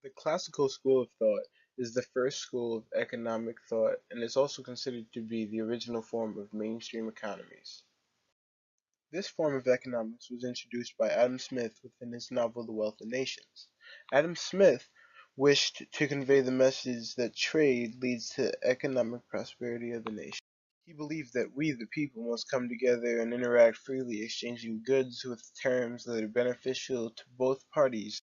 The classical school of thought is the first school of economic thought and is also considered to be the original form of mainstream economies. This form of economics was introduced by Adam Smith within his novel The Wealth of Nations. Adam Smith wished to convey the message that trade leads to economic prosperity of the nation. He believed that we, the people, must come together and interact freely, exchanging goods with terms that are beneficial to both parties.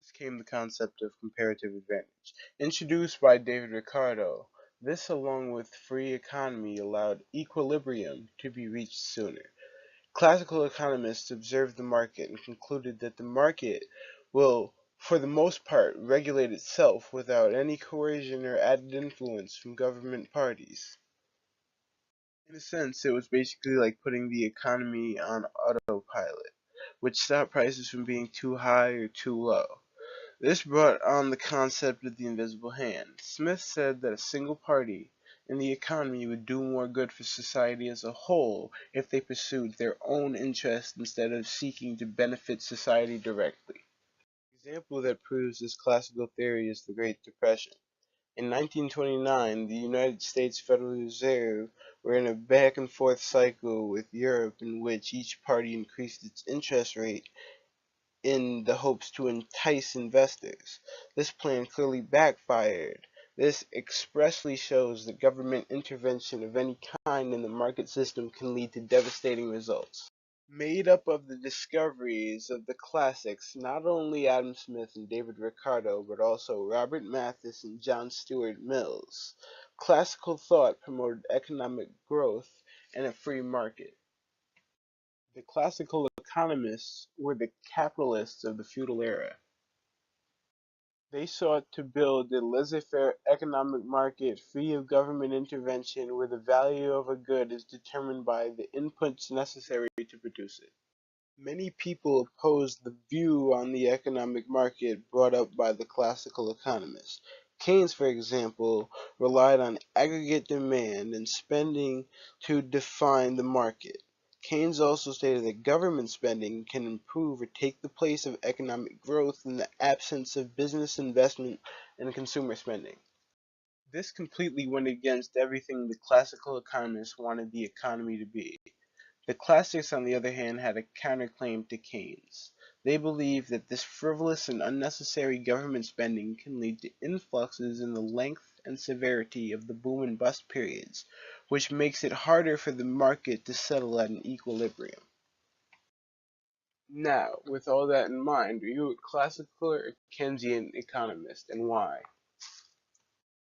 This came the concept of comparative advantage. Introduced by David Ricardo, this along with free economy allowed equilibrium to be reached sooner. Classical economists observed the market and concluded that the market will, for the most part, regulate itself without any coercion or added influence from government parties. In a sense, it was basically like putting the economy on autopilot, which stopped prices from being too high or too low. This brought on the concept of the invisible hand. Smith said that a single party in the economy would do more good for society as a whole if they pursued their own interest instead of seeking to benefit society directly. An example that proves this classical theory is the Great Depression. In 1929, the United States Federal Reserve were in a back and forth cycle with Europe in which each party increased its interest rate in the hopes to entice investors. This plan clearly backfired. This expressly shows that government intervention of any kind in the market system can lead to devastating results. Made up of the discoveries of the classics, not only Adam Smith and David Ricardo, but also Robert Malthus and John Stuart Mills, classical thought promoted economic growth and a free market. The classical economists were the capitalists of the feudal era. They sought to build a laissez-faire economic market free of government intervention where the value of a good is determined by the inputs necessary to produce it. Many people opposed the view on the economic market brought up by the classical economists. Keynes, for example, relied on aggregate demand and spending to define the market. Keynes also stated that government spending can improve or take the place of economic growth in the absence of business investment and consumer spending. This completely went against everything the classical economists wanted the economy to be. The classics, on the other hand, had a counterclaim to Keynes. They believed that this frivolous and unnecessary government spending can lead to influxes in the length and severity of the boom and bust periods, which makes it harder for the market to settle at an equilibrium. Now, with all that in mind, are you a classical or Keynesian economist, and why?